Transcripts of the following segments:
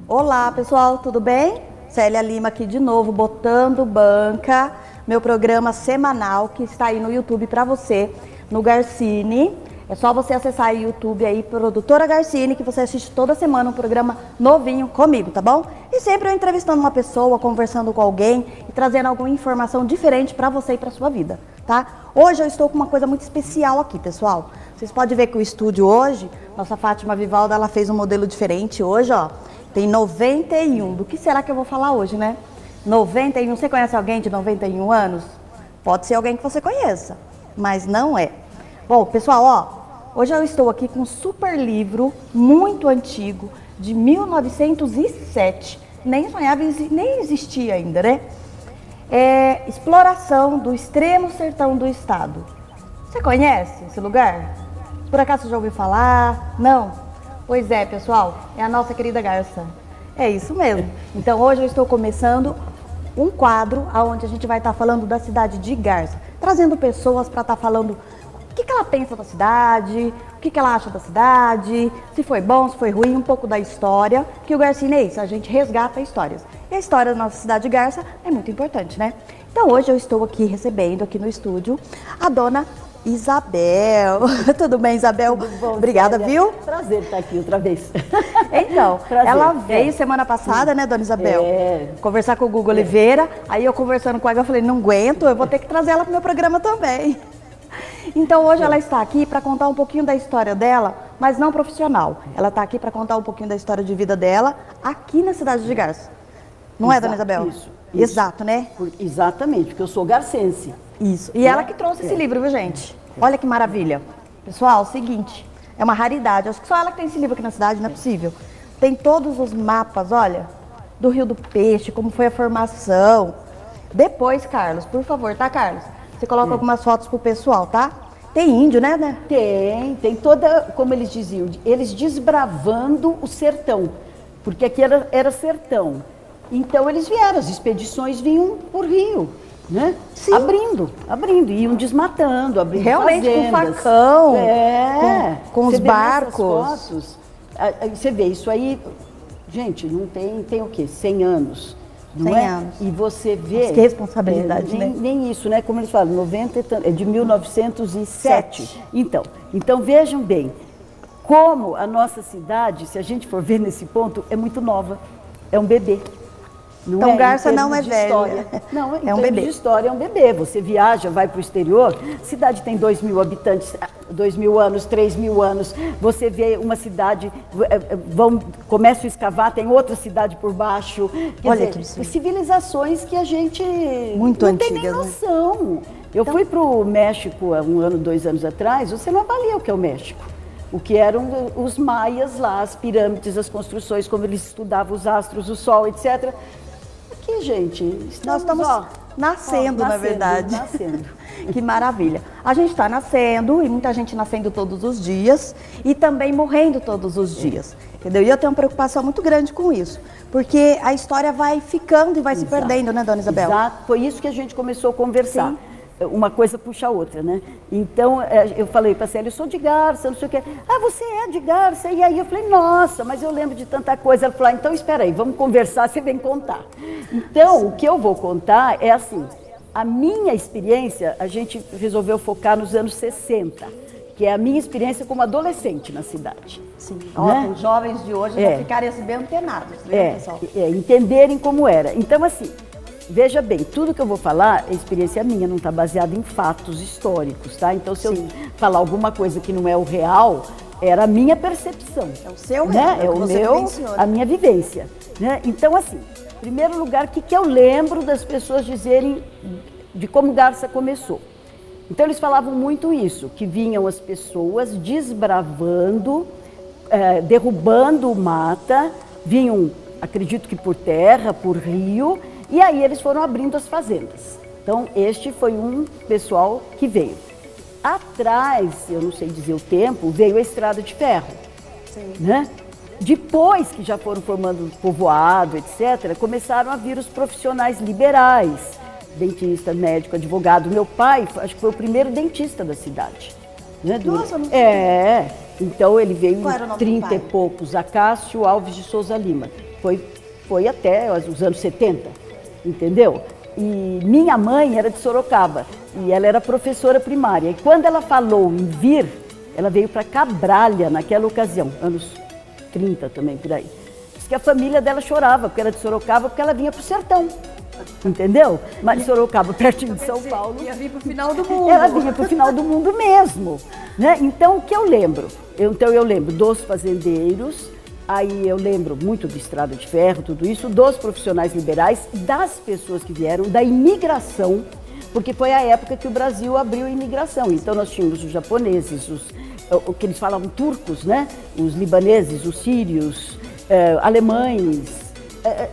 Olá pessoal, tudo bem? Célia Lima aqui de novo, Botando Banca, meu programa semanal que está aí no YouTube para você, no Garcine. É só você acessar o YouTube aí, Produtora Garcine, que você assiste toda semana um programa novinho comigo, tá bom? E sempre eu entrevistando uma pessoa, conversando com alguém e trazendo alguma informação diferente para você e para sua vida, tá? Hoje eu estou com uma coisa muito especial aqui, pessoal. Vocês podem ver que o estúdio hoje, nossa Fátima Vivalda, ela fez um modelo diferente hoje, ó. Tem 91. Do que será que eu vou falar hoje, né? 91. Você conhece alguém de 91 anos? Pode ser alguém que você conheça, mas não é. Bom, pessoal, ó, hoje eu estou aqui com um super livro muito antigo, de 1907. Nem sonhava, nem existia ainda, né? É Exploração do Extremo Sertão do Estado. Você conhece esse lugar? Por acaso você já ouviu falar? Não? Pois é, pessoal, é a nossa querida Garça. É isso mesmo. Então hoje eu estou começando um quadro onde a gente vai estar falando da cidade de Garça, trazendo pessoas para estar falando o que ela pensa da cidade, o que ela acha da cidade, se foi bom, se foi ruim, um pouco da história, que o Garcine é isso, a gente resgata histórias. E a história da nossa cidade de Garça é muito importante, né? Então hoje eu estou aqui recebendo, aqui no estúdio, a dona Isabel. Tudo bem, Isabel? Tudo bom, obrigada, Célia. viu? Prazer estar aqui outra vez. Então, Prazer. ela veio semana passada, né, dona Isabel? Conversar com o Gugu Oliveira. Aí eu conversando com ela, eu falei, não aguento, eu vou ter que trazer ela para o meu programa também. Então hoje ela está aqui para contar um pouquinho da história dela, mas não profissional. Ela está aqui para contar um pouquinho da história de vida dela aqui na cidade de Garça. Não é, dona Isabel? Isso. Exato, né? Exatamente, porque eu sou garcense. Isso. E ela que trouxe esse livro, viu, gente? Olha que maravilha. Pessoal, é o seguinte, é uma raridade. Acho que só ela que tem esse livro aqui na cidade, não é possível. Tem todos os mapas, olha, do Rio do Peixe, como foi a formação. Depois, Carlos, por favor, tá, Carlos? Você coloca algumas fotos pro pessoal, tá? Tem índio, né? Tem toda, como eles diziam, eles desbravando o sertão, porque aqui era sertão. Então eles vieram, as expedições vinham por rio, né? Sim. Abrindo, iam desmatando, abrindo realmente, fazendas. com facão, com os Você vê barcos. nessas fotos, você vê, isso aí, gente, não tem o quê? 100 anos. Não 100 é? anos. E você vê... Nossa, que responsabilidade, né? Nem isso, né? Como eles falam, 90 é de 1907. Então vejam bem, como a nossa cidade, se a gente for ver nesse ponto, é muito nova. É um bebê. Não então, é? Garça não é velho. Não, é um bebê. De história é um bebê. Você viaja, vai para o exterior, a cidade tem 2.000 habitantes, 2.000 anos, 3.000 anos. Você vê uma cidade, começa a escavar, tem outra cidade por baixo. Olha que absurdo. Civilizações que a gente muito não antigas, tem nem noção. Eu fui para o México há 1 ano, 2 anos atrás, você não avalia o que é o México. O que eram os maias lá, as pirâmides, as construções, como eles estudavam os astros, o sol, etc. Aqui, gente, nós estamos nascendo, na verdade. Nascendo. Que maravilha. A gente está nascendo e muita gente nascendo todos os dias e também morrendo todos os dias, entendeu? E eu tenho uma preocupação muito grande com isso, porque a história vai ficando e vai se perdendo, né, dona Isabel? Exato, foi isso que a gente começou a conversar. Sim. Uma coisa puxa a outra, né? Então, eu falei para a Célia, eu sou de Garça, não sei o quê. Ah, você é de Garça? E aí eu falei, nossa, mas eu lembro de tanta coisa. Ela falou, então espera aí, vamos conversar, você vem contar. Então, o que eu vou contar é assim, a minha experiência, a gente resolveu focar nos anos 60, que é a minha experiência como adolescente na cidade. Sim. Né? Os jovens de hoje vão ficarem assim bem antenados, né, pessoal? Entenderem como era. Então, assim, veja bem, tudo que eu vou falar é experiência minha, não está baseada em fatos históricos, tá? Então, se eu falar alguma coisa que não é o real, era a minha percepção. É o seu né? real, a minha vivência. Né? Então, assim, em primeiro lugar, o que eu lembro das pessoas dizerem de como Garça começou? Então, eles falavam muito isso, que vinham as pessoas desbravando, derrubando mata, vinham, acredito que por terra, por rio, e aí eles foram abrindo as fazendas. Então, este foi um pessoal que veio. Atrás, eu não sei dizer o tempo, veio a estrada de ferro. Sim. Né? Depois que já foram formando povoado, etc., começaram a vir os profissionais liberais, dentista, médico, advogado. Meu pai, acho que foi o primeiro dentista da cidade. Né? Nossa, não sei. Então ele veio Qual era o em nome do 30 e pai? poucos, Acácio Alves de Souza Lima. Foi até os anos 70, entendeu? E minha mãe era de Sorocaba e ela era professora primária. E quando ela falou em vir, ela veio para Cabralha naquela ocasião, anos 30 também, por aí. Diz que a família dela chorava, porque era de Sorocaba, porque ela vinha para o sertão, entendeu? Mas Sorocaba, pertinho de São Paulo. Ia vir pro final do mundo. Ela vinha para o final do mundo mesmo, né? Então, o que eu lembro? Eu lembro dos fazendeiros, aí eu lembro muito de Estrada de Ferro, tudo isso, dos profissionais liberais, das pessoas que vieram, da imigração, porque foi a época que o Brasil abriu a imigração. Então, nós tínhamos os japoneses, o que eles falavam turcos, né? Os libaneses, os sírios, alemães,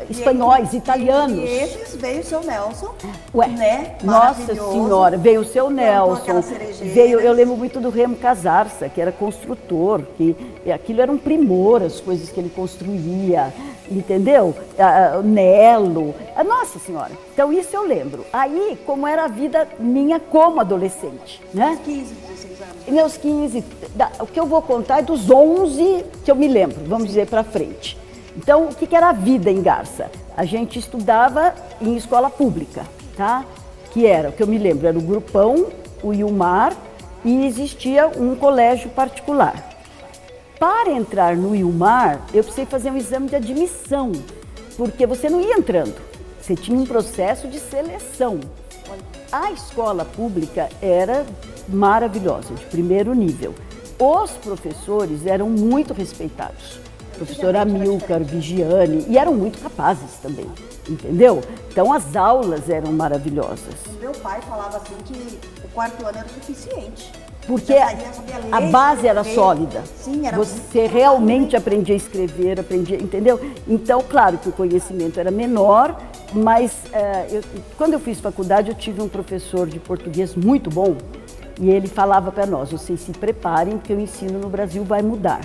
espanhóis, italianos. E esses veio o seu Nelson, Ué, né? Nossa Senhora, veio o seu Nelson, aquelas cerejeiras. veio, eu lembro muito do Remo Casarça, que era construtor, que aquilo era um primor, as coisas que ele construía, entendeu? O Nelo, Nossa Senhora. Então isso eu lembro. Aí, como era a vida minha como adolescente, né? 15, 16 anos. E meus 15, o que eu vou contar é dos 11 que eu me lembro, vamos dizer, para frente. Então, o que era a vida em Garça? A gente estudava em escola pública, tá? Que era, o que eu me lembro, era o Grupão, o Ilmar e existia um colégio particular. Para entrar no Ilmar, eu precisei fazer um exame de admissão, porque você não ia entrando, você tinha um processo de seleção. A escola pública era maravilhosa, de primeiro nível. Os professores eram muito respeitados. Professora Amilcar, Vigiane, e eram muito capazes também, entendeu? Então as aulas eram maravilhosas. Meu pai falava assim que o quarto ano era o suficiente. Porque a base era sólida. Sim, era Você realmente aprendia a escrever, entendeu? Então, claro que o conhecimento era menor, mas quando eu fiz faculdade eu tive um professor de português muito bom e ele falava para nós, vocês se preparem que o ensino no Brasil vai mudar.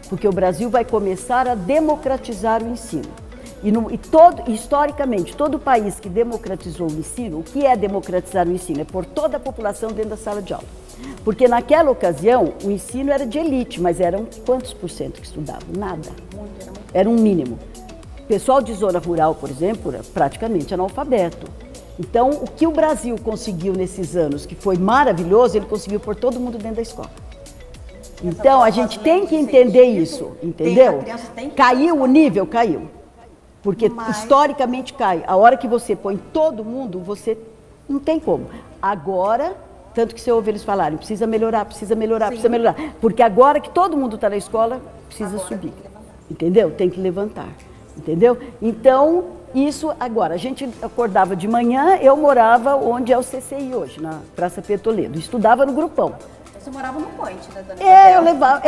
Porque o Brasil vai começar a democratizar o ensino. Historicamente, todo país que democratizou o ensino, o que é democratizar o ensino? É pôr toda a população dentro da sala de aula. Porque naquela ocasião, o ensino era de elite, mas eram quantos por cento que estudavam? Nada. Era um mínimo. O pessoal de zona rural, por exemplo, era praticamente analfabeto. Então, o que o Brasil conseguiu nesses anos, que foi maravilhoso, ele conseguiu pôr todo mundo dentro da escola. Então, a gente tem que entender isso, entendeu? Caiu o nível? Caiu. Porque historicamente cai. A hora que você põe todo mundo, você não tem como. Agora, tanto que você ouve eles falarem, precisa melhorar, precisa melhorar, precisa melhorar. Porque agora que todo mundo está na escola, precisa subir. Entendeu? Tem que levantar. Entendeu? Então, isso agora. A gente acordava de manhã, eu morava onde é o CCI hoje, na Praça Petoledo. Estudava no Grupão. Você morava no Point, né, dona Isabel? Eu levava,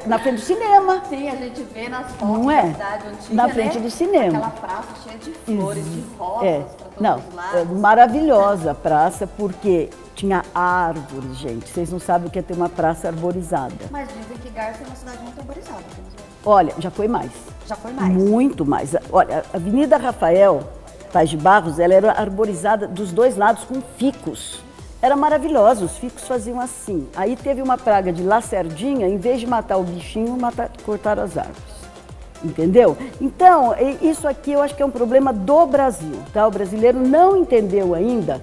na frente do cinema. Sim, a gente vê nas fotos Não da é? cidade antiga, Na frente do cinema. Aquela praça cheia de flores, de rosas para todos os lados. Maravilhosa a praça, porque tinha árvores, gente. Vocês não sabem o que é ter uma praça arborizada. Mas dizem que Garça é uma cidade muito arborizada. Olha, já foi mais. Já foi mais? Muito mais. Olha, a Avenida Rafael Paz de Barros, ela era arborizada dos dois lados com ficus. Era maravilhoso, os ficus faziam assim. Aí teve uma praga de lacerdinha, em vez de matar o bichinho, cortaram as árvores. Entendeu? Então, isso aqui eu acho que é um problema do Brasil, tá? O brasileiro não entendeu ainda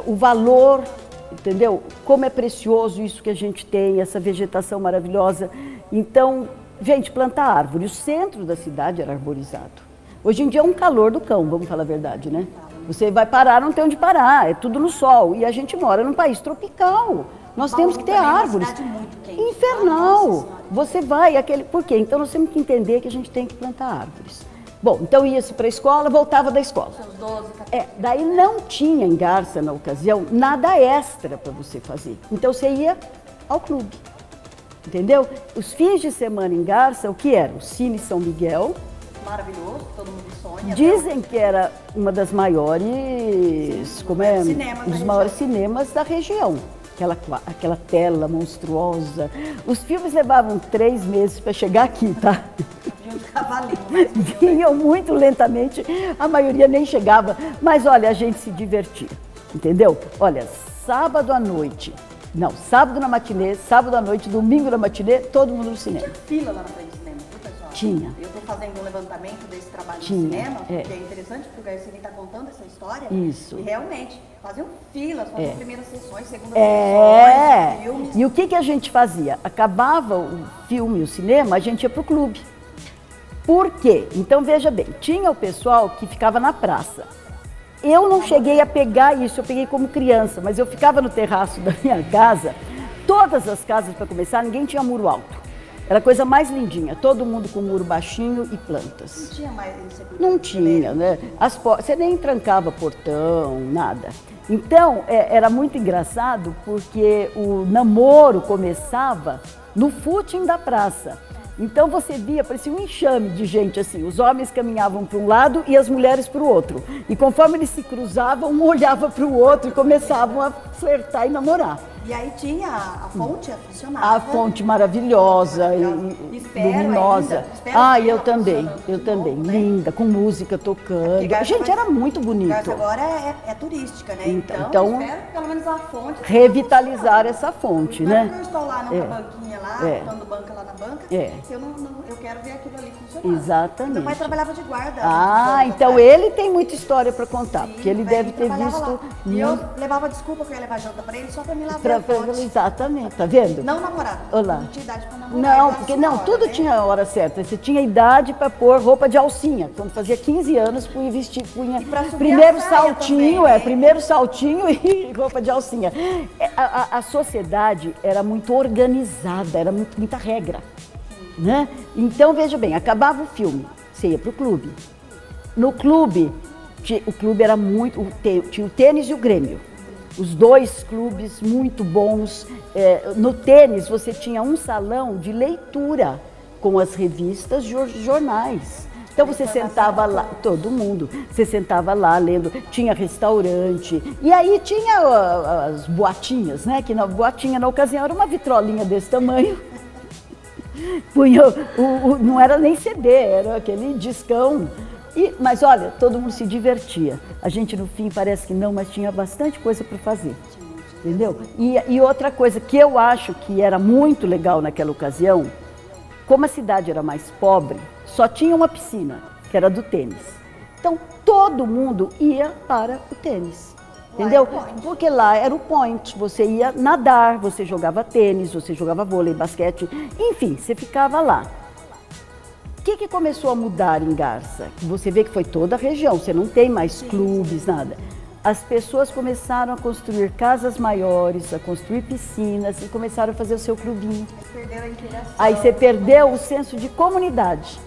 o valor, entendeu? Como é precioso isso que a gente tem, essa vegetação maravilhosa. Então, gente, plantar árvore. O centro da cidade era arborizado. Hoje em dia é um calor do cão, vamos falar a verdade, né? Você vai parar, não tem onde parar, é tudo no sol. E a gente mora num país tropical. Nós temos que ter árvores. Muito quente. Infernal. Você vai, por quê? Então nós temos que entender que a gente tem que plantar árvores. Bom, então ia-se para a escola, voltava da escola. Seus 12, 14. Daí não tinha em Garça, na ocasião, nada extra para você fazer. Então você ia ao clube. Entendeu? Os fins de semana em Garça, o que era? O Cine São Miguel. Maravilhoso, todo mundo sonha. Dizem que era uma das maiores, cinemas dos maiores cinemas da região. Aquela tela monstruosa. Os filmes levavam 3 meses para chegar aqui, tá? De um cavalinho. Vinham muito lentamente, a maioria nem chegava. Mas olha, a gente se divertia, entendeu? Olha, sábado à noite, Não, sábado na matinê, sábado à noite, domingo na matinê, todo mundo no cinema. Tinha fila lá na frente do cinema, viu, pessoal? Tinha. Eu estou fazendo um levantamento desse trabalho Tinha, no cinema, é. porque é interessante porque o Garcini está contando essa história. Isso. E realmente, faziam filas, faziam primeiras sessões, segundas É. sessões, filmes. E o que a gente fazia? Acabava o filme, o cinema, a gente ia pro clube. Por quê? Então, veja bem, tinha o pessoal que ficava na praça. Eu não cheguei a pegar isso, eu peguei como criança, mas eu ficava no terraço da minha casa. Todas as casas, para começar, ninguém tinha muro alto. Era a coisa mais lindinha, todo mundo com muro baixinho e plantas. Não tinha mais isso. Não tinha, né? Você nem trancava portão, nada. Então, era muito engraçado porque o namoro começava no footing da praça. Então você via, parecia um enxame de gente assim, os homens caminhavam para um lado e as mulheres para o outro. E conforme eles se cruzavam, um olhava para o outro e começavam a flertar e namorar. E aí tinha a fonte, funcionava. A fonte maravilhosa e luminosa. Eu também, linda, com música tocando. Gente, era muito bonito. Garça agora é turística, né? Então, eu espero que pelo menos a fonte... Revitalizar essa fonte, não né? Porque eu estou lá numa banquinha lá, botando banca lá na banca, eu quero ver aquilo ali funcionar. Exatamente. Meu pai trabalhava de guarda. Então ele tem muita história para contar, porque ele deve ter visto... E eu levava desculpa que eu ia levar janta para ele só para me lavar. Exatamente, tá vendo? Não namorado. Olá. Não tinha idade para namorar. Não, porque tudo tinha a hora certa. Você tinha idade para pôr roupa de alcinha. Quando fazia 15 anos, punha primeiro saltinho, também, né? Primeiro saltinho e roupa de alcinha. A sociedade era muito organizada, era muita regra, né? Então, veja bem, acabava o filme, você ia pro clube. No clube, o clube era muito... Tinha o tênis e o Grêmio. Os dois clubes muito bons. No tênis, você tinha um salão de leitura com as revistas, jornais. Então você sentava lá, todo mundo, você sentava lá lendo, tinha restaurante. E aí tinha as boatinhas, né? Que na boatinha, na ocasião, era uma vitrolinha desse tamanho. Punha, não era nem CD, era aquele discão. Mas olha, todo mundo se divertia. A gente no fim parece que não, mas tinha bastante coisa para fazer, entendeu? E outra coisa que eu acho que era muito legal naquela ocasião, como a cidade era mais pobre, só tinha uma piscina, que era do tênis. Então todo mundo ia para o tênis, entendeu? Porque lá era o point, você ia nadar, você jogava tênis, você jogava vôlei, basquete, enfim, você ficava lá. O que começou a mudar em Garça? Você vê que foi toda a região, você não tem mais clubes, nada. As pessoas começaram a construir casas maiores, a construir piscinas e começaram a fazer o seu clubinho. Perderam a interação. Aí você perdeu o senso de comunidade,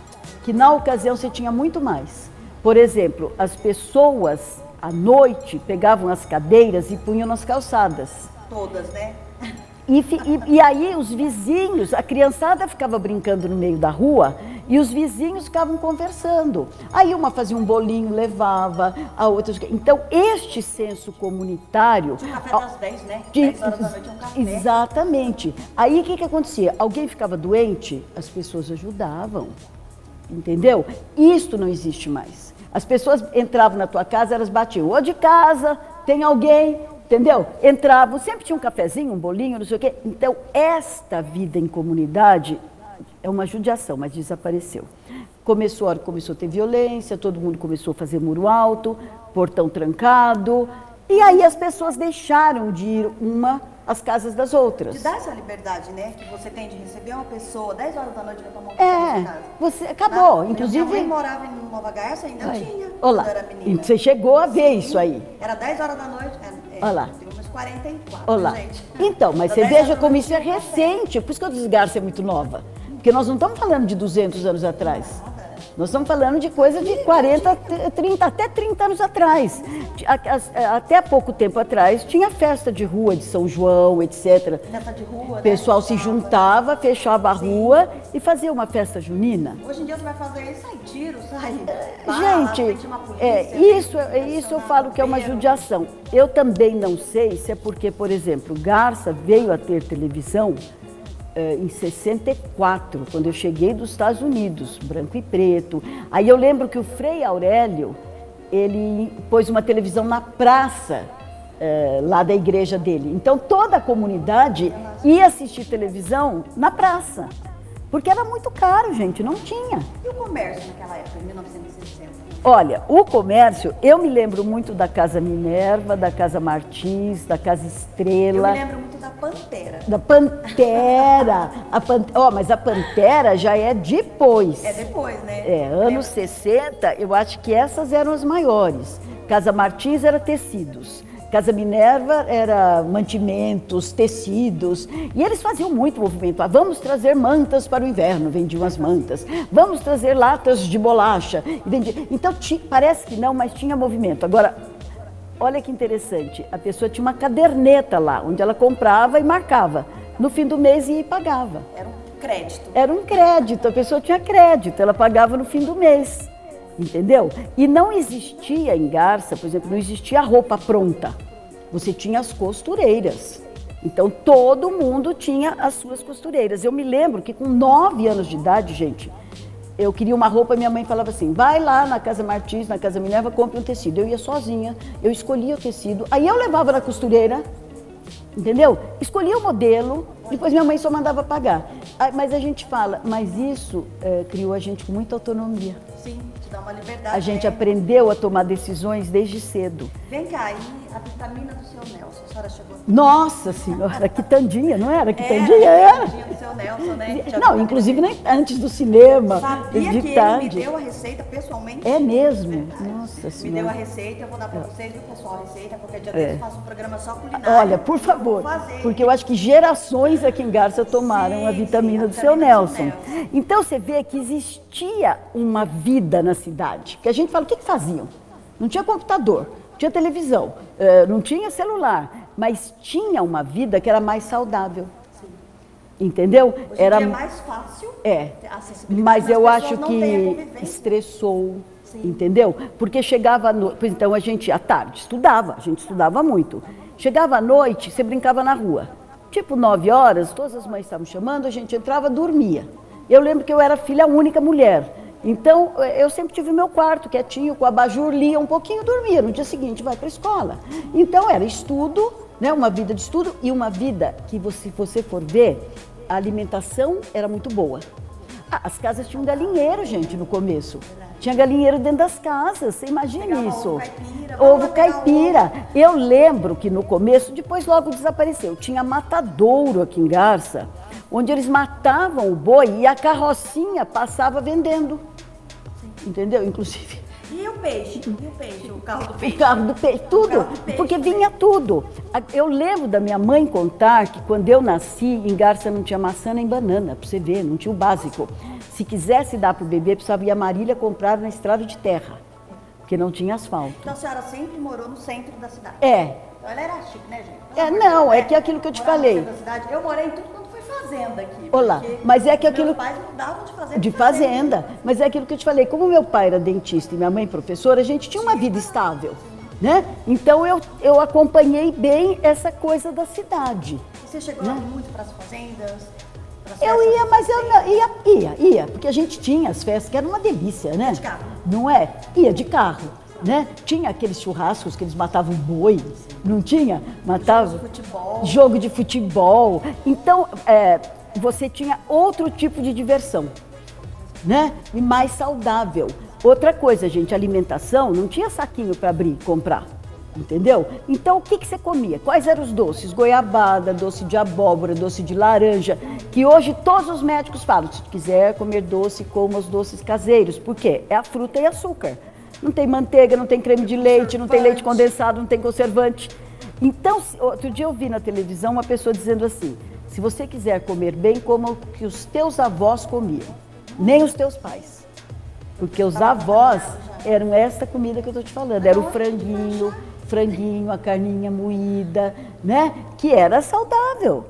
que na ocasião você tinha muito mais. Por exemplo, as pessoas à noite pegavam as cadeiras e punham nas calçadas. Todas, né? E aí os vizinhos, a criançada ficava brincando no meio da rua e os vizinhos ficavam conversando. Aí uma fazia um bolinho, levava, a outra... Então, este senso comunitário... Tinha café das 10, né? 10 horas da noite é um café. Exatamente. Aí o que acontecia? Alguém ficava doente, as pessoas ajudavam, entendeu? Isto não existe mais. As pessoas entravam na tua casa, elas batiam, ô de casa, tem alguém... Entendeu? Entravam, sempre tinha um cafezinho, um bolinho, não sei o quê. Então, esta vida em comunidade é uma judiação, mas desapareceu. Começou a ter violência, todo mundo começou a fazer muro alto, portão trancado. E aí as pessoas deixaram de ir às casas das outras. Te dá essa liberdade, né? Que você tem de receber uma pessoa 10 horas da noite para montar a sua casa. Você acabou, inclusive... Minha mãe morava em Nova Garça, ainda tinha, olá, quando eu era menina. Você chegou a ver isso aí. Era 10 horas da noite, olá. Tem umas 44, olá. Gente. Então, mas você veja como isso é recente, por isso que eu disse Garça é muito nova. Porque nós não estamos falando de 200 anos atrás. Nós estamos falando de coisa de 40, 30, até 30 anos atrás. Até pouco tempo atrás tinha festa de rua de São João, etc. Festa de rua, o pessoal se juntava, fechava a rua e fazia uma festa junina. Hoje em dia você vai fazer isso, sai tiro, sai gente, isso eu falo que é uma judiação. Eu também não sei se é porque, por exemplo, Garça veio a ter televisão em 64, quando eu cheguei dos Estados Unidos, branco e preto. Aí eu lembro que o Frei Aurélio, ele pôs uma televisão na praça lá da igreja dele. Então toda a comunidade ia assistir televisão na praça, porque era muito caro, gente, não tinha. E o comércio naquela época, em 1960? Olha, o comércio, eu me lembro muito da Casa Minerva, da Casa Martins, da Casa Estrela. Eu me lembro muito da Pantera. Da Pantera. Mas a Pantera já é depois. É depois, né? É, anos 60, eu acho que essas eram as maiores. Casa Martins era tecidos. Casa Minerva era mantimentos, tecidos, e eles faziam muito movimento. Vamos trazer mantas para o inverno, vendiam as mantas. Vamos trazer latas de bolacha. Então, parece que não, mas tinha movimento. Agora, olha que interessante, a pessoa tinha uma caderneta lá, onde ela comprava e marcava. No fim do mês ia e pagava. Era um crédito. Era um crédito, a pessoa tinha crédito, ela pagava no fim do mês. Entendeu? E não existia em Garça, por exemplo, não existia a roupa pronta. Você tinha as costureiras. Então, todo mundo tinha as suas costureiras. Eu me lembro que com 9 anos de idade, gente, eu queria uma roupa e minha mãe falava assim, vai lá na Casa Martins, na Casa Minerva, compre um tecido. Eu ia sozinha, eu escolhia o tecido, aí eu levava na costureira, entendeu? Escolhia o modelo, depois minha mãe só mandava pagar. Mas a gente fala, mas isso criou a gente com muita autonomia. Sim, te dá uma liberdade. A gente aprendeu a tomar decisões desde cedo. Vem cá, e a vitamina do seu Nelson, a senhora chegou? Nossa Senhora, quitandinha, não era? Quitandinha era. Quitandinha do seu Nelson, né? Não, inclusive antes do cinema. Sabia de que tarde. ele me deu a receita pessoalmente? É mesmo? Verdade. Nossa Senhora. Me deu a receita, eu vou dar pra vocês, viu, pessoal, a receita, qualquer dia eu faço um programa só culinário. Olha, por favor, porque eu acho que gerações aqui em Garça tomaram a vitamina do seu Nelson. Então você vê que existia uma vida na cidade, que a gente fala, o que faziam? Não tinha computador, não tinha televisão, não tinha celular, mas tinha uma vida que era mais saudável. Entendeu? Hoje era mais fácil. Mas eu acho que estressou. Sim. Entendeu? Porque chegava então a gente à tarde estudava, a gente estudava muito. Chegava à noite, você brincava na rua. Tipo 9 horas, todas as mães estavam chamando, a gente entrava, dormia. Eu lembro que eu era filha única mulher. Então, eu sempre tive meu quarto quietinho, com a abajur, lia um pouquinho, dormia. No dia seguinte, vai para a escola. Então, era estudo, né, uma vida de estudo e uma vida que, se você for ver, a alimentação era muito boa. As casas tinham galinheiro, gente, no começo. Tinha galinheiro dentro das casas, você imagina isso. Ovo caipira. Eu lembro que no começo, depois logo desapareceu, tinha matadouro aqui em Garça, onde eles matavam o boi e a carrocinha passava vendendo. Entendeu? Inclusive. E o peixe? E o peixe? O carro do peixe? O carro do peixe, tudo. Porque vinha tudo. Eu lembro da minha mãe contar que quando eu nasci, em Garça não tinha maçã nem banana, para você ver, não tinha o básico. Se quisesse dar para o bebê, precisava ir a Marília comprar na estrada de terra, porque não tinha asfalto. Então a senhora sempre morou no centro da cidade? É. Então ela era chique, né, gente? É que é aquilo que eu te falei. No centro da cidade. Eu morei em tudo quanto foi fazenda aqui. Olá, mas é que aquilo... Meus pais mudavam de fazenda. De fazenda. Mas é aquilo que eu te falei, como meu pai era dentista e minha mãe professora, a gente tinha uma vida estável, né? Então eu acompanhei bem essa coisa da cidade. E você chegou lá muito para as fazendas? Eu ia, mas eu não, ia, porque a gente tinha as festas, que era uma delícia, né? De carro? Não é? Ia de carro, né? Tinha aqueles churrascos que eles matavam boi, não tinha? Matavam. Jogo de futebol. Então, você tinha outro tipo de diversão, né? E mais saudável. Outra coisa, gente, alimentação, não tinha saquinho para abrir e comprar. Entendeu? Então, o que você comia? Quais eram os doces? Goiabada, doce de abóbora, doce de laranja, que hoje todos os médicos falam, se quiser comer doce, coma os doces caseiros. Por quê? É a fruta e açúcar. Não tem manteiga, não tem creme de leite, não tem leite condensado, não tem conservante. Então, outro dia eu vi na televisão uma pessoa dizendo assim, se você quiser comer bem, coma o que os teus avós comiam, nem os teus pais. Porque os avós eram essa comida que eu estou te falando, era o franguinho, a carninha moída, né? Que era saudável,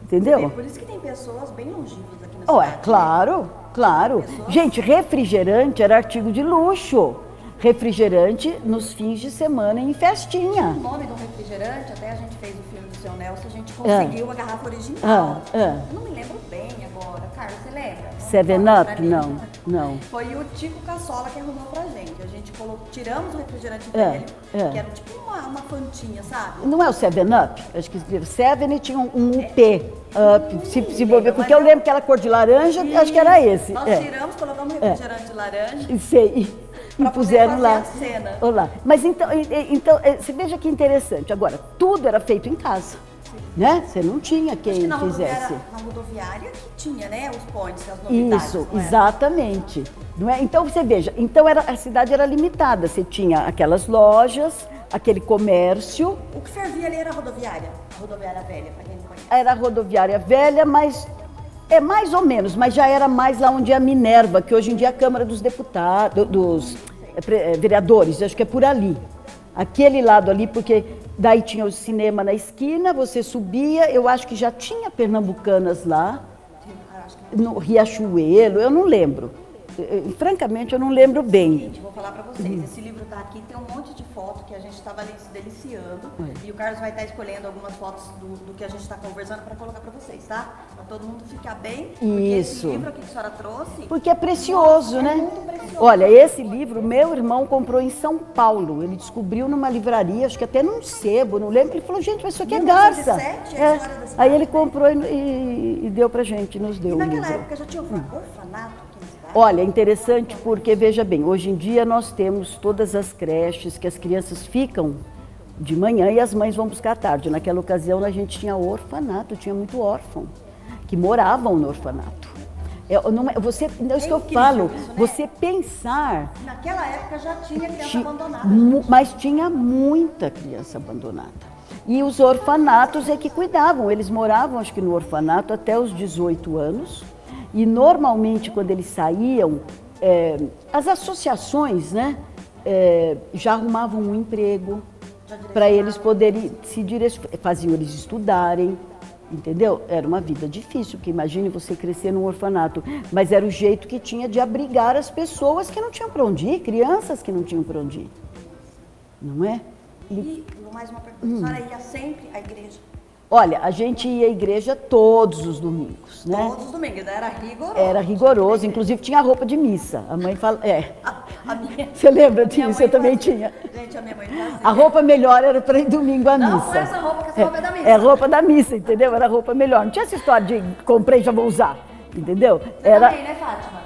entendeu? Por isso que tem pessoas bem longínquas aqui na cidade. Claro. Gente, refrigerante era artigo de luxo. Refrigerante nos fins de semana em festinha. O nome do refrigerante, até a gente fez o filme do seu Nelson, a gente conseguiu a garrafa original. Eu não me lembro bem agora. Carlos, você lembra? Seven fora, Up? né? Não, não. Foi o Tico Caçola que arrumou pra gente. A gente tiramos o refrigerante velho, que era tipo uma fantinha, sabe? Não é o Seven Up? Acho que escreveu Seven e tinha um UP. Up. Se bobear, porque eu lembro que era cor de laranja, acho que era esse. Nós tiramos, colocamos refrigerante de laranja. Sei. E puseram lá. A cena. Olá. Mas então, você veja que interessante. Agora, tudo era feito em casa. Né? Você não tinha quem fizesse. Na rodoviária que tinha, né? Os points, as novidades. Isso, exatamente. Não é? Então você veja, então a cidade era limitada. Você tinha aquelas lojas, aquele comércio. O que fervia ali era a rodoviária velha, para quem não conhece. Era a rodoviária velha, mas é mais ou menos, mas já era mais lá onde é a Minerva, que hoje em dia é a Câmara dos Deputados, dos vereadores, acho que é por ali. Aquele lado ali, porque daí tinha o cinema na esquina, você subia, eu acho que já tinha Pernambucanas lá, no Riachuelo, eu não lembro. Francamente, eu não lembro bem. Gente, vou falar para vocês, esse livro tá aqui, tem um monte de foto que a gente estava ali se deliciando, e o Carlos vai estar escolhendo algumas fotos do que a gente está conversando para colocar para vocês, tá? Para todo mundo ficar bem, porque esse livro aqui que a senhora trouxe... Porque é precioso, né? Muito precioso. Olha, esse livro, meu irmão comprou em São Paulo, ele descobriu numa livraria, acho que até num sebo, não lembro, ele falou, gente, mas isso aqui é garça. 1917, é a história da cidade, aí ele comprou e deu pra gente, nos deu E o naquela livro. época já tinha orfanato aqui na cidade? Olha, é interessante porque, veja bem, hoje em dia nós temos todas as creches que as crianças ficam de manhã e as mães vão buscar à tarde. Naquela ocasião a gente tinha orfanato, tinha muito órfão que moravam no orfanato. É isso que eu falo, isso, né? você pensar... Naquela época já tinha criança abandonada. Mas tinha muita criança abandonada. E os orfanatos é que cuidavam, eles moravam acho que no orfanato até os 18 anos. E normalmente quando eles saíam, as associações, né, já arrumavam um emprego para eles poderem se direcionar, faziam eles estudarem, entendeu? Era uma vida difícil, porque imagine você crescer num orfanato, mas era o jeito que tinha de abrigar as pessoas que não tinham para onde ir, crianças que não tinham para onde ir, não é? E mais uma pergunta, a senhora ia sempre à igreja? Olha, a gente ia à igreja todos os domingos, né? Todos os domingos, era rigoroso. Era rigoroso, inclusive tinha roupa de missa. A mãe fala, A minha, Você lembra disso? Eu também tinha. Gente, a minha mãe fazia. A roupa melhor era para ir domingo à missa. Não, essa roupa, que essa roupa é da missa. É roupa da missa, entendeu? Era roupa melhor. Não tinha essa história de comprei e já vou usar, entendeu? Você também, né, Fátima?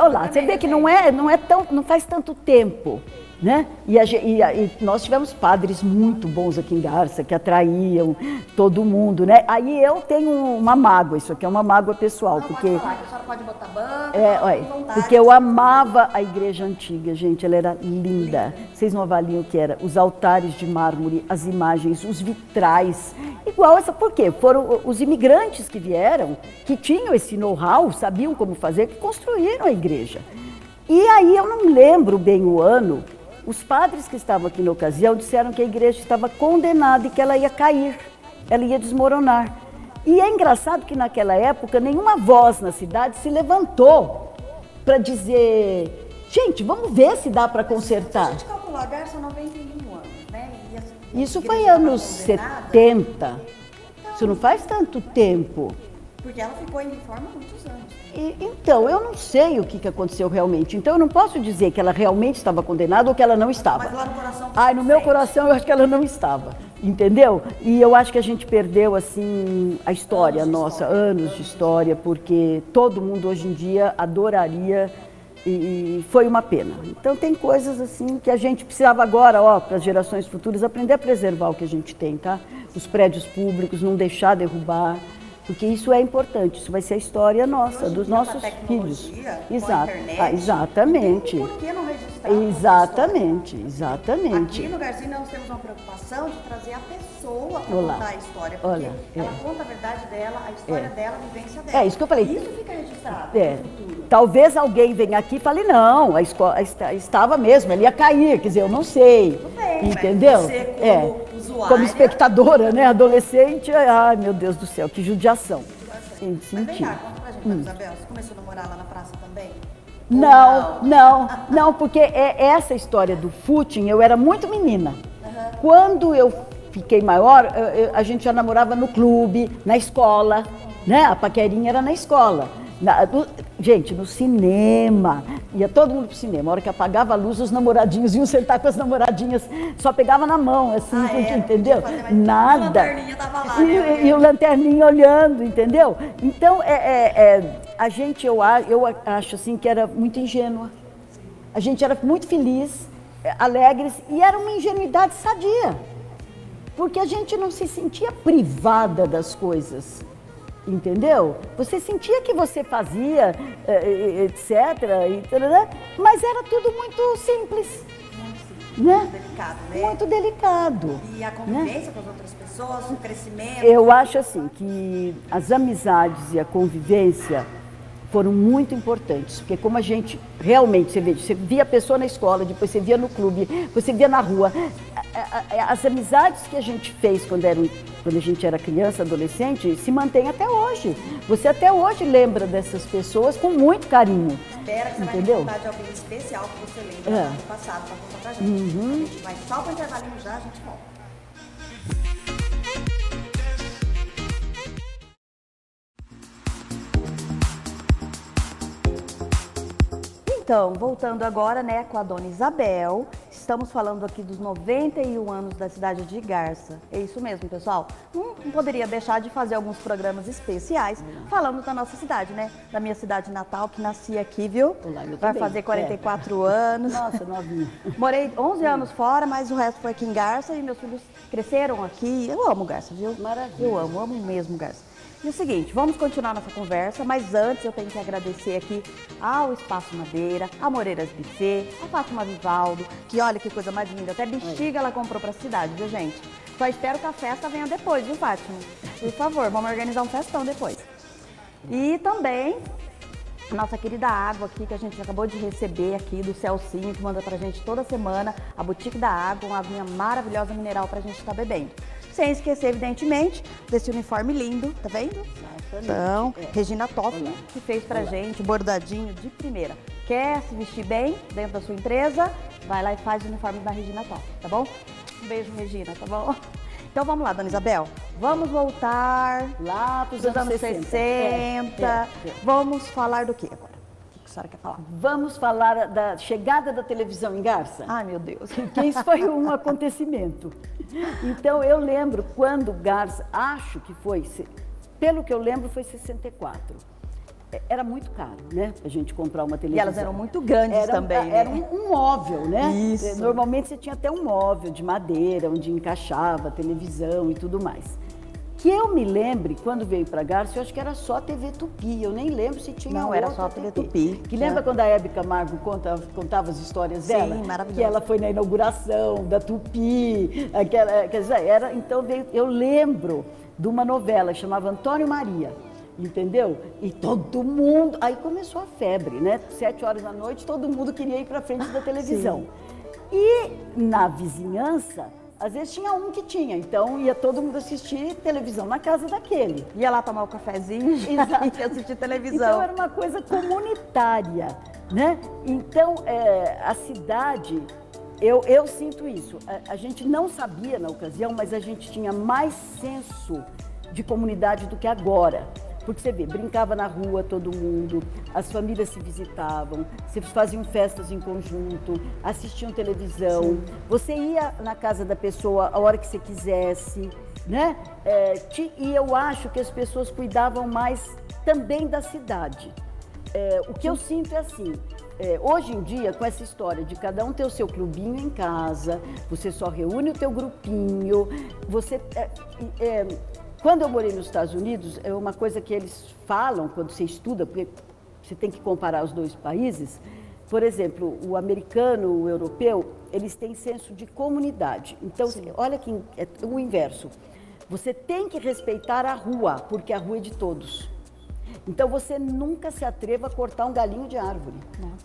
Olha lá, você vê que não faz tanto tempo. Né? E nós tivemos padres muito bons aqui em Garça, que atraíam todo mundo, né? Aí eu tenho uma mágoa, isso aqui é uma mágoa pessoal, Não, porque... pode falar, que a senhora pode botar banca, olha, porque eu amava a igreja antiga, gente, ela era linda. Vocês não avaliam o que era? Os altares de mármore, as imagens, os vitrais, igual essa, por quê? Foram os imigrantes que vieram, que tinham esse know-how, sabiam como fazer, que construíram a igreja. E aí eu não lembro bem o ano. Os padres que estavam aqui na ocasião disseram que a igreja estava condenada e que ela ia cair, ela ia desmoronar. E é engraçado que naquela época nenhuma voz na cidade se levantou para dizer, gente, vamos ver se dá para consertar. Se a gente calcular, a Garça 91 anos, né? Isso foi anos 70, isso não faz tanto tempo. Porque ela ficou em reforma há muitos anos. Então, eu não sei o que aconteceu realmente. Então, eu não posso dizer que ela realmente estava condenada ou que ela não estava. Mas lá no coração... No meu coração, eu acho que ela não estava. Entendeu? E eu acho que a gente perdeu, assim, a história nossa, anos de história, porque todo mundo hoje em dia adoraria e foi uma pena. Então, tem coisas, assim, que a gente precisava agora, para as gerações futuras, aprender a preservar o que a gente tem, tá? Os prédios públicos, não deixar derrubar. Porque isso é importante, isso vai ser a história nossa, dos nossos filhos. Exato. Exatamente. Por que não registrar? Exatamente. Aqui no Garcini nós temos uma preocupação de trazer a pessoa para contar a história. Porque ela conta a verdade dela, a história dela, a vivência dela. É isso que eu falei. Isso fica registrado no futuro. Talvez alguém venha aqui e fale, não, a escola estava mesmo, ela ia cair, quer dizer, eu não sei. Tudo bem, entendeu? Você como espectadora, né, adolescente, ai meu Deus do céu, que judiação. Mas vem cá, conta pra gente, Isabel, você começou a namorar lá na praça também? Não, porque essa história do footing, eu era muito menina. Quando eu fiquei maior, a gente já namorava no clube, na escola, né, a paquerinha era na escola. Gente, no cinema, ia todo mundo pro cinema. A hora que apagava a luz, os namoradinhos iam sentar com as namoradinhas, só pegava na mão, assim, entendeu? Nada. O lanterninha tava lá, e o lanterninho olhando, entendeu? Então, a gente, eu acho assim, que era muito ingênua. A gente era muito feliz, alegres, e era uma ingenuidade sadia. Porque a gente não se sentia privada das coisas. Entendeu? Você sentia que você fazia, etc. Mas era tudo muito simples. Né? Muito delicado, né? Muito delicado. E a convivência com as outras pessoas, o crescimento. Eu acho assim que as amizades e a convivência foram muito importantes, porque como a gente realmente, você via a pessoa na escola, depois você via no clube, você via na rua, as amizades que a gente fez quando a gente era criança, adolescente, se mantém até hoje. Você até hoje lembra dessas pessoas com muito carinho. Espera que você entendeu? vai contar de alguém especial que você lembra do passado para contar pra gente. A gente vai só para o intervalinho já, a gente volta. Então, voltando agora, né, com a dona Isabel, estamos falando aqui dos 91 anos da cidade de Garça. É isso mesmo, pessoal. Não poderia deixar de fazer alguns programas especiais falando da nossa cidade, né? Da minha cidade natal, que nasci aqui, viu? Olá, eu vai também. fazer 44 anos. Nossa, novinha. Morei 11 anos fora, mas o resto foi aqui em Garça e meus filhos cresceram aqui. Eu amo Garça, viu? Maravilha. Eu amo mesmo Garça. E o seguinte, vamos continuar nossa conversa, mas antes eu tenho que agradecer aqui ao Espaço Madeira, a Moreiras Buffet, a Fátima Vivaldo, que olha que coisa mais linda, até bexiga ela comprou pra cidade, viu, gente? Só espero que a festa venha depois, viu, Fátima? Por favor, vamos organizar um festão depois. E também a nossa querida água aqui, que a gente acabou de receber aqui do Celcinho, que manda pra gente toda semana, a Boutique da Água, uma aguinha maravilhosa mineral pra gente estar bebendo. Sem esquecer, evidentemente, desse uniforme lindo, tá vendo? Então, Regina Toffoli, que fez pra gente, bordadinho de primeira. Quer se vestir bem dentro da sua empresa? Vai lá e faz o uniforme da Regina Toffoli, tá bom? Um beijo, Regina, tá bom? Então vamos lá, dona Isabel. Vamos voltar lá para os anos 60. Vamos falar do quê agora? O que a senhora quer falar? Vamos falar da chegada da televisão em Garça? Ai, meu Deus. Porque isso foi um acontecimento. Então, eu lembro quando Garça, acho que foi, pelo que eu lembro, foi 64. Era muito caro, né, a gente comprar uma televisão. E elas eram muito grandes também, né? Era um móvel, né? Isso. Normalmente você tinha até um móvel de madeira, onde encaixava a televisão e tudo mais. Que eu me lembre, quando veio para Garça, eu acho que era só TV Tupi, eu nem lembro se tinha Não, era só TV Tupi. Que lembra quando a Hebe Camargo contava as histórias dela? Sim, maravilhoso. Que ela foi na inauguração da Tupi, quer dizer, então eu lembro de uma novela que chamava Antônio Maria, entendeu? E todo mundo, aí começou a febre, né? 7 horas da noite, todo mundo queria ir para frente da televisão. E na vizinhança, às vezes tinha um que tinha, então ia todo mundo assistir televisão na casa daquele. Ia lá tomar um cafezinho e assistir televisão. Então era uma coisa comunitária, né? Então a cidade, eu sinto isso. A gente não sabia na ocasião, mas a gente tinha mais senso de comunidade do que agora. Porque você vê, brincava na rua todo mundo, as famílias se visitavam, se faziam festas em conjunto, assistiam televisão. Sim. Você ia na casa da pessoa a hora que você quisesse, né? E eu acho que as pessoas cuidavam mais também da cidade. O que eu sinto é assim, hoje em dia, com essa história de cada um ter o seu clubinho em casa, você só reúne o teu grupinho, você... Quando eu morei nos Estados Unidos, é uma coisa que eles falam quando você estuda, porque você tem que comparar os dois países. Por exemplo, o americano, o europeu, eles têm senso de comunidade. Então, olha que é o inverso. Você tem que respeitar a rua, porque a rua é de todos. Então, você nunca se atreva a cortar um galinho de árvore,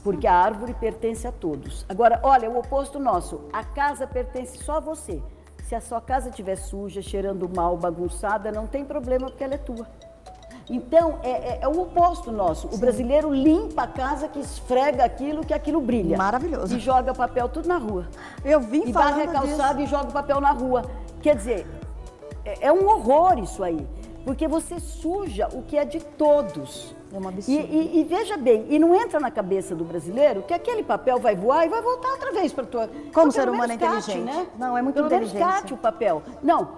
porque a árvore pertence a todos. Agora, olha, o oposto nosso, a casa pertence só a você. Se a sua casa estiver suja, cheirando mal, bagunçada, não tem problema porque ela é tua. Então, é o oposto nosso. O brasileiro limpa a casa, que esfrega aquilo, que aquilo brilha. Maravilhoso. E joga papel tudo na rua. Eu vim falando varre a calçada disso. E joga o papel na rua. Quer dizer, é um horror isso aí. Porque você suja o que é de todos. É um absurdo. E veja bem, e não entra na cabeça do brasileiro que aquele papel vai voar e vai voltar outra vez para tua... Como Então, ser pelo humano é menos cate, inteligente. né? Não, é muito pelo inteligente. Pelo menos cate o papel. Não,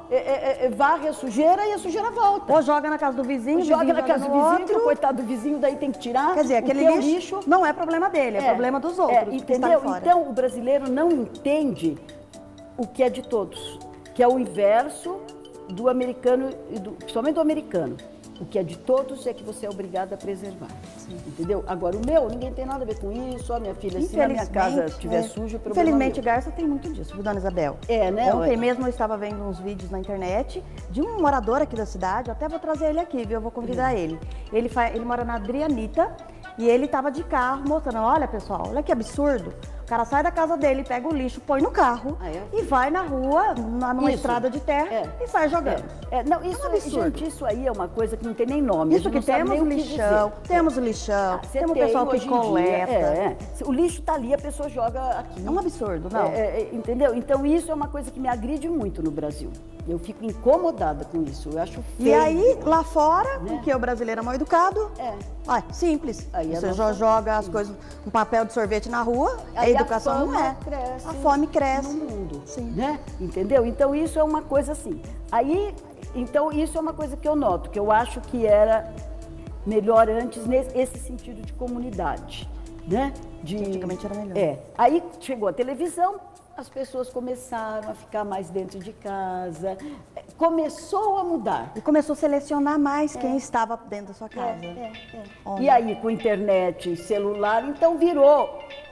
varre a sujeira e a sujeira volta. Ou joga na casa do vizinho, Joga na casa do vizinho, outro. que o coitado do vizinho daí tem que tirar. Quer dizer, aquele lixo não é problema dele, é problema dos outros. Entendeu? Então, o brasileiro não entende o que é de todos, que é o inverso do americano, principalmente do americano. O que é de todos é que você é obrigado a preservar. Sim. Entendeu? Agora, o meu, ninguém tem nada a ver com isso. A minha filha, se na minha casa estiver suja, o problema infelizmente, Garça tem muito disso, viu, dona Isabel? Né? Ontem mesmo eu estava vendo uns vídeos na internet de um morador aqui da cidade, eu até vou trazer ele aqui, viu? Eu vou convidar ele. Ele mora na Adrianita e ele estava de carro mostrando, olha pessoal, olha que absurdo. O cara sai da casa dele, pega o lixo, põe no carro e vai na rua, numa estrada de terra e sai jogando. Não, isso, gente, isso aí é uma coisa que não tem nem nome. Isso que temos lixão, temos lixão, temos o pessoal que coleta. O lixo tá ali, a pessoa joga aqui. É um absurdo, não? Entendeu? Então isso é uma coisa que me agride muito no Brasil. Eu fico incomodada com isso, eu acho feio. E aí, lá fora, porque o brasileiro é mal educado, simples. Aí você joga as coisas, um papel de sorvete na rua, a educação não é. A fome cresce. No mundo, sim. Né? Entendeu? Então isso é uma coisa assim. Aí, então isso é uma coisa que eu noto, que eu acho que era melhor antes nesse sentido de comunidade, né? Antigamente era melhor. Aí chegou a televisão, as pessoas começaram a ficar mais dentro de casa, começou a mudar. E começou a selecionar mais quem estava dentro da sua casa. E aí, com internet, celular, então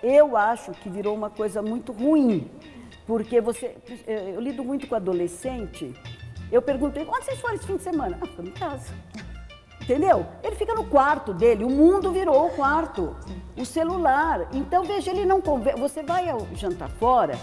eu acho que virou uma coisa muito ruim, porque eu lido muito com adolescente, eu perguntei, onde vocês foram esse fim de semana? Ficamos em casa. Entendeu? Ele fica no quarto dele, o mundo virou o quarto, o celular. Então, veja, ele não conversa. Você vai ao jantar fora,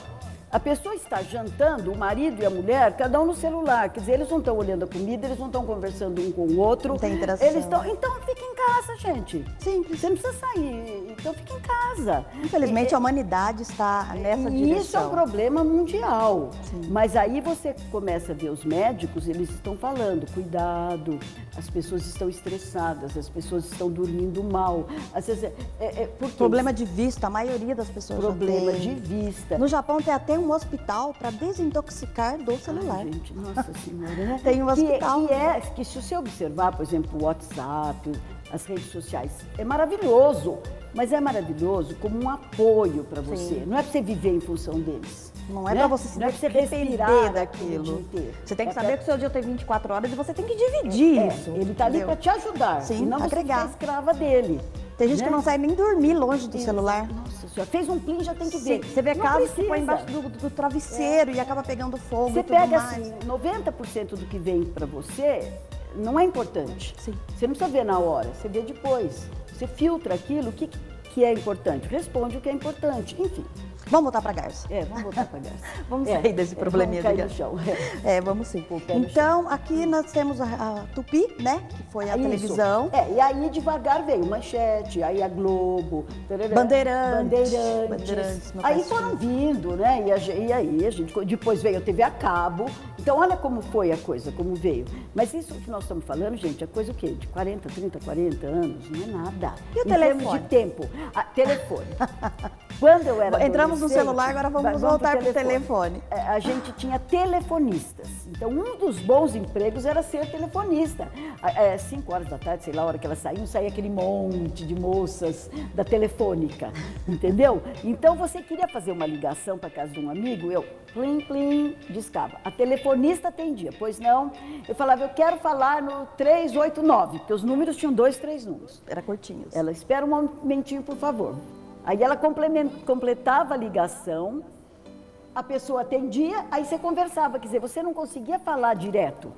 a pessoa está jantando, o marido e a mulher, cada um no celular. Quer dizer, eles não estão olhando a comida, eles não estão conversando um com o outro. Não tem interação. Então, fica em casa, gente. Simples. Você não precisa sair, então fica em casa. Infelizmente, a humanidade está nessa direção. Isso é um problema mundial. Sim. Mas aí você começa a ver os médicos, eles estão falando, cuidado, as pessoas estão estressadas, as pessoas estão dormindo mal. Às vezes, problema de vista, a maioria das pessoas problema de vista. No Japão tem até um hospital para desintoxicar do celular. Ai, gente, nossa senhora, né? Tem um hospital. Que se você observar, por exemplo, o WhatsApp, as redes sociais, é maravilhoso, mas é maravilhoso como um apoio para você. Sim. Não é para você viver em função deles. Não é para você se depender daquilo. Você tem que saber que o seu dia tem 24 horas e você tem que dividir isso. Ele está ali para te ajudar, sim, e não agregar. você ficar escrava dele. Tem gente que não sai nem dormir longe do celular. Nossa senhora, fez um plim, já tem que ver. Você vê casos que põe embaixo do travesseiro e acaba pegando fogo você e tudo pega mais. assim, 90% do que vem para você não é importante. Sim. Você não precisa ver na hora, você vê depois. Você filtra aquilo, o que é importante, responde o que é importante, enfim. Vamos voltar para Garça. Vamos voltar para Garça. Vamos sair desse probleminha de Garça. Vamos cair no chão. Vamos sim. Então, aqui nós temos a Tupi, né? Que foi a televisão. E aí devagar veio Manchete, aí a Globo, Bandeirantes. Aí foram vindo, né? E aí a gente, depois veio a TV a cabo. Então, olha como foi a coisa, como veio. Mas isso que nós estamos falando, gente, é coisa o quê? De 40, 30, 40 anos? Não é nada. E o em telefone? Termos de tempo. Telefone. Quando eu era Entramos no celular, agora vamos voltar para o telefone. A gente tinha telefonistas. Então, um dos bons empregos era ser telefonista. 5 horas da tarde, sei lá, a hora que elas saíam, saía aquele monte de moças da telefônica, entendeu? Então, você queria fazer uma ligação para casa de um amigo, plim, plim, discava. A telefonista atendia, pois não. Eu falava, eu quero falar no 389, porque os números tinham 2, 3 números. Era curtinhos. Ela, espera um momentinho, por favor. Aí ela completava a ligação, a pessoa atendia, aí você conversava. Quer dizer, você não conseguia falar direto.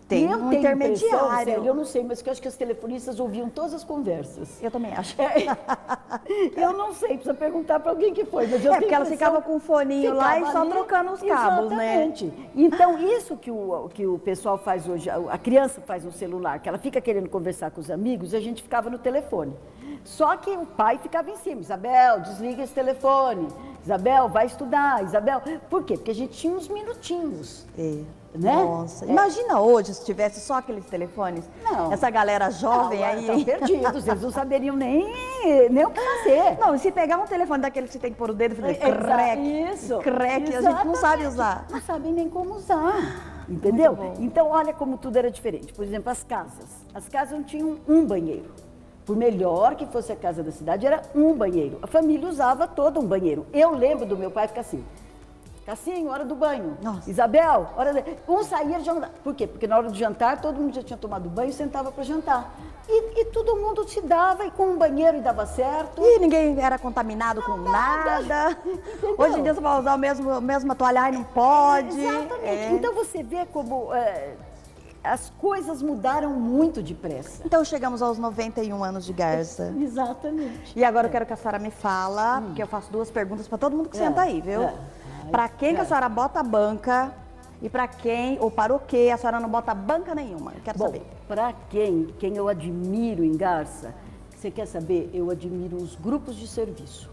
Tem um intermediário. Eu não sei, mas eu acho que os telefonistas ouviam todas as conversas. Eu também acho. Eu não sei, precisa perguntar para alguém que foi. Mas eu tenho porque ela ficava com o foninho lá e só trocando os cabos, exatamente. Né? Então, isso que o pessoal faz hoje, a criança faz no celular, que ela fica querendo conversar com os amigos, a gente ficava no telefone. Só que o pai ficava em cima, Isabel, desliga esse telefone, Isabel, vai estudar, Isabel. Por quê? Porque a gente tinha uns minutinhos. né? Nossa, imagina hoje se tivesse só aqueles telefones. Não. Essa galera jovem Não, aí. estão perdidos, eles não saberiam nem o que fazer. Não, e se pegar um telefone daquele que você tem que pôr o dedo e fazer crack, Isso. crack, a gente não sabe usar. Não sabem nem como usar, entendeu? Então, olha como tudo era diferente. Por exemplo, as casas. As casas não tinham um banheiro. Por melhor que fosse a casa da cidade, era um banheiro. A família usava todo um banheiro. Eu lembro do meu pai ficar assim, Cassinho, hora do banho. Nossa. Isabel, hora de... Um saía de jantar. Por quê? Porque na hora do jantar, todo mundo já tinha tomado banho e sentava para jantar. E todo mundo se dava, e com um banheiro e dava certo. E ninguém era contaminado com nada. Hoje em dia você vai usar a mesma toalha, ai, não pode. Exatamente. Então você vê como as coisas mudaram muito depressa. Então chegamos aos 91 anos de Garça. Exatamente. E agora eu quero que a senhora me fala, porque eu faço 2 perguntas para todo mundo que senta aí, viu? Para quem que a senhora bota banca e para quem, ou para o que a senhora não bota banca nenhuma? Eu quero saber. Para quem eu admiro em Garça, você quer saber? Eu admiro os grupos de serviço.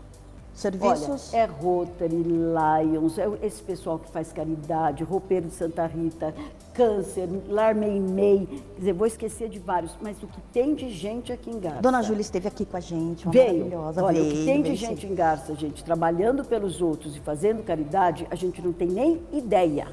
Serviços? Olha, é Rotary, Lions, é esse pessoal que faz caridade, Roupeiro de Santa Rita, Câncer, Lar Meimei, quer dizer, vou esquecer de vários, mas o que tem de gente aqui em Garça. Dona Júlia esteve aqui com a gente, uma veio, maravilhosa. olha, veio, o que tem de veio, gente sim. em Garça, gente, trabalhando pelos outros e fazendo caridade, a gente não tem nem ideia.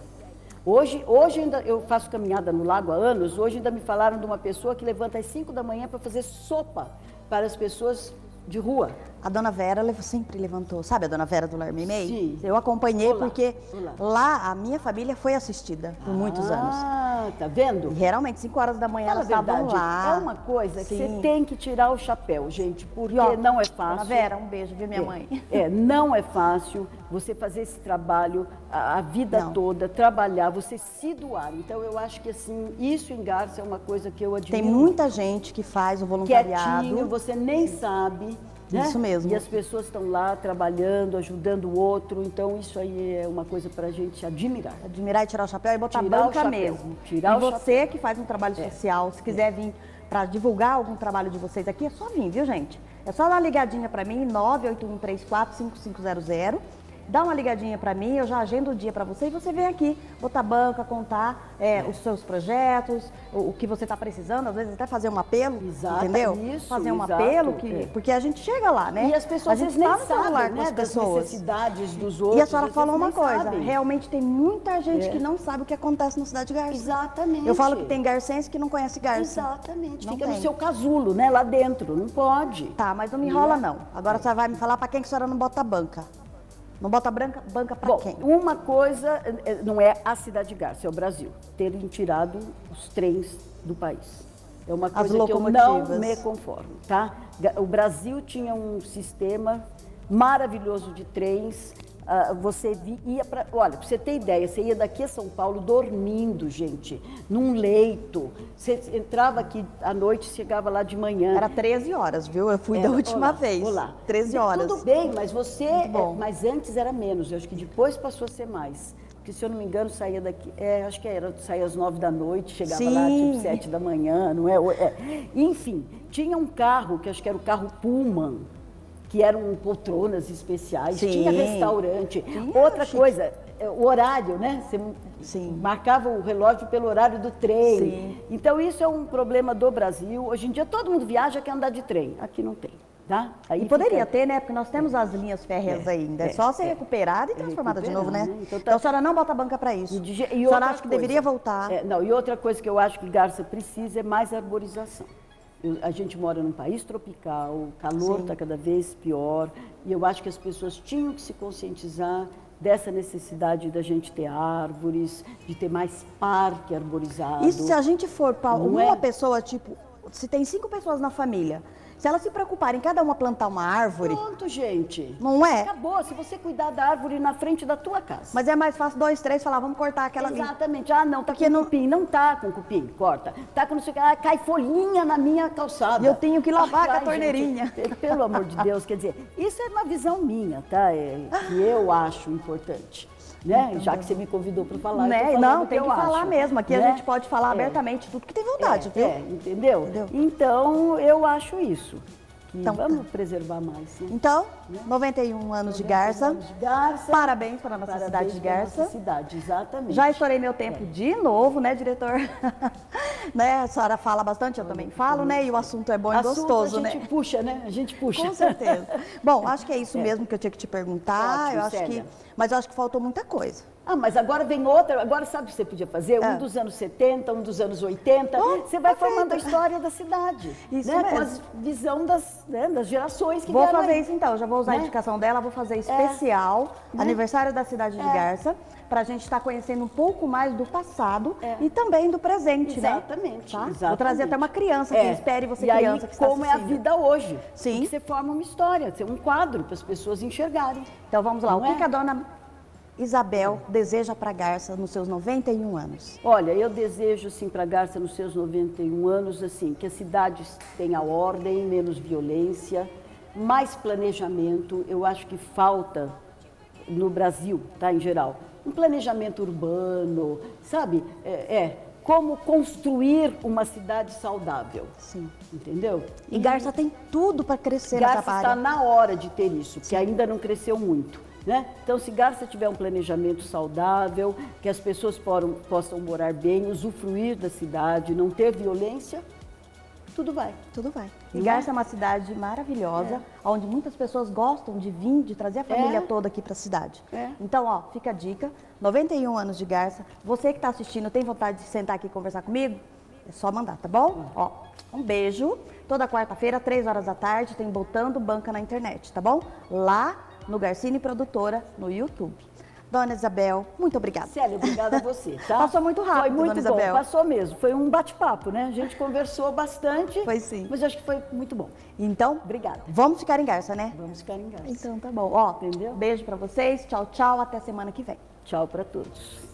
Hoje ainda, eu faço caminhada no lago há anos, hoje ainda me falaram de uma pessoa que levanta às 5 da manhã para fazer sopa para as pessoas de rua. A dona Vera sempre levantou, sabe a dona Vera do Lar Meimei? Sim. Eu acompanhei Olá. porque Olá. lá a minha família foi assistida por muitos anos. Ah, tá vendo? E realmente, 5 horas da manhã Fala elas a estavam verdade, lá. é uma coisa que Sim. você tem que tirar o chapéu, gente, porque E, ó, não é fácil. Dona Vera, um beijo, viu, minha mãe? Não é fácil você fazer esse trabalho a vida toda, trabalhar, você se doar. Então, eu acho que, assim, isso em Garça é uma coisa que eu admiro. Tem muita gente que faz o voluntariado. Quietinho, você nem sabe. Né? Isso mesmo. E as pessoas estão lá trabalhando, ajudando o outro. Então, isso aí é uma coisa para a gente admirar. Admirar e tirar o chapéu e botar Tirar o banca chapéu, mesmo. tirar e o você que faz um trabalho social, se quiser vir para divulgar algum trabalho de vocês aqui, é só vir, viu, gente? É só dar uma ligadinha para mim, 981345500. Dá uma ligadinha para mim, eu já agendo o dia para você e você vem aqui botar banca, contar os seus projetos, o que você está precisando, às vezes até fazer um apelo, entendeu? Isso, fazer um apelo, porque a gente chega lá, né? E as pessoas a gente nem tá no celular sabem, com as né, das pessoas. necessidades dos outros. E a senhora falou uma nem coisa, sabem. realmente tem muita gente que não sabe o que acontece na cidade de Garça. Exatamente. Eu falo que tem garcense que não conhece Garça. Exatamente. Não Fica tem. no seu casulo, né? Lá dentro. Não pode. Tá, mas não me enrola não. Agora a senhora vai me falar para quem que a senhora não bota banca. Não bota banca para quem? Uma coisa não é a cidade de Garça, é o Brasil. Terem tirado os trens do país. É uma coisa que eu não me conformo, tá? O Brasil tinha um sistema maravilhoso de trens. Você ia para... Olha, para você ter ideia, você ia daqui a São Paulo dormindo, gente, num leito. Você entrava aqui à noite, chegava lá de manhã. Era 13 horas, viu? Eu fui da última vez. Olá. 13 horas. Tudo bem, mas você... mas antes era menos, eu acho que depois passou a ser mais. Porque, se eu não me engano, saía daqui... acho que saía às 9 da noite, chegava lá tipo 7 da manhã, não é? Enfim, tinha um carro, que acho que era o carro Pullman, que eram poltronas especiais, tinha restaurante. Outra coisa, o horário, né? Você marcava o relógio pelo horário do trem. Sim. Então, isso é um problema do Brasil. Hoje em dia, todo mundo viaja, quer andar de trem. Aqui não tem, tá? Aí e poderia ter, né? Porque nós temos as linhas férreas ainda. É só ser recuperada e transformada de novo, né? Então, a senhora não bota banca para isso. E a senhora acha que deveria voltar. E outra coisa que eu acho que Garça precisa é mais arborização. A gente mora num país tropical, o calor está cada vez pior, e eu acho que as pessoas tinham que se conscientizar dessa necessidade da gente ter árvores, de ter mais parque arborizado. E se a gente for para uma pessoa, tipo, se tem 5 pessoas na família, se elas se preocuparem, cada uma plantar uma árvore... Pronto, gente. Não é? Acabou, se você cuidar da árvore na frente da tua casa. Mas é mais fácil 2, 3 falar, vamos cortar aquela ali. Exatamente. Ah, não, tá com cupim. Não tá com cupim, corta. Tá com não sei o que, cai folhinha na minha calçada. E eu tenho que lavar com a torneirinha. Gente, pelo amor de Deus, quer dizer, isso é uma visão minha, tá? Que eu acho importante. Né? Já que você me convidou para falar, não, tem que falar mesmo. Aqui a gente pode falar abertamente tudo que tem vontade, viu? Entendeu? Então, eu acho isso. que Então, vamos preservar mais. Né? Então, 91 anos de Garça. anos de Garça. Parabéns para a nossa cidade de Garça. Nossa cidade, exatamente. Já estourei meu tempo de novo, né, diretor? Né? A senhora fala bastante, eu também falo, né? E o assunto é bom e gostoso, né? A gente puxa, né? A gente puxa. Com certeza. Bom, acho que é isso mesmo que eu tinha que te perguntar. Ótimo, eu acho Célia. mas eu acho que faltou muita coisa. Ah, mas agora vem outra. Agora sabe o que você podia fazer? Um dos anos 70, um dos anos 80. Você vai formando a história da cidade. Isso né? mesmo. Com a visão das gerações que Vou vieram fazer aí. isso então, já vou usar a Né? indicação dela, vou fazer especial, aniversário da cidade de Garça, para a gente estar conhecendo um pouco mais do passado e também do presente, Exatamente, né? Tá? exatamente. Vou trazer até uma criança que espere você, e criança aí, que está como é a assistindo. vida hoje. Sim. Porque você forma uma história, um quadro para as pessoas enxergarem. Então vamos lá, Não o que é? que a dona Isabel deseja para Garça nos seus 91 anos? Olha, eu desejo assim para Garça nos seus 91 anos assim, que a cidade tenha ordem, menos violência, mais planejamento. Eu acho que falta no Brasil, tá, em geral, um planejamento urbano, sabe? Como construir uma cidade saudável. Sim. Entendeu? E Garça tem tudo para crescer nessa Garça área. está na hora de ter isso, que ainda não cresceu muito. Né? Então, se Garça tiver um planejamento saudável, que as pessoas possam morar bem, usufruir da cidade, não ter violência, tudo vai. Tudo vai. E Garça é uma cidade maravilhosa, onde muitas pessoas gostam de vir, de trazer a família toda aqui para a cidade. Então, ó, fica a dica, 91 anos de Garça. Você que está assistindo, tem vontade de sentar aqui e conversar comigo? É só mandar, tá bom? Ó, um beijo. Toda quarta-feira, 3 horas da tarde, tem Botando Banca na internet, tá bom? Lá no Garcini Produtora, no YouTube. Dona Isabel, muito obrigada. Célia, obrigada a você, tá? Passou muito rápido, Foi muito Dona bom, Isabel. passou mesmo. Foi um bate-papo, né? A gente conversou bastante. Foi sim. Mas acho que foi muito bom. Então, Obrigada. vamos ficar em Garça, né? Vamos ficar em Garça. Então tá bom. Ó, Entendeu? beijo pra vocês. Tchau, tchau. Até semana que vem. Tchau para todos.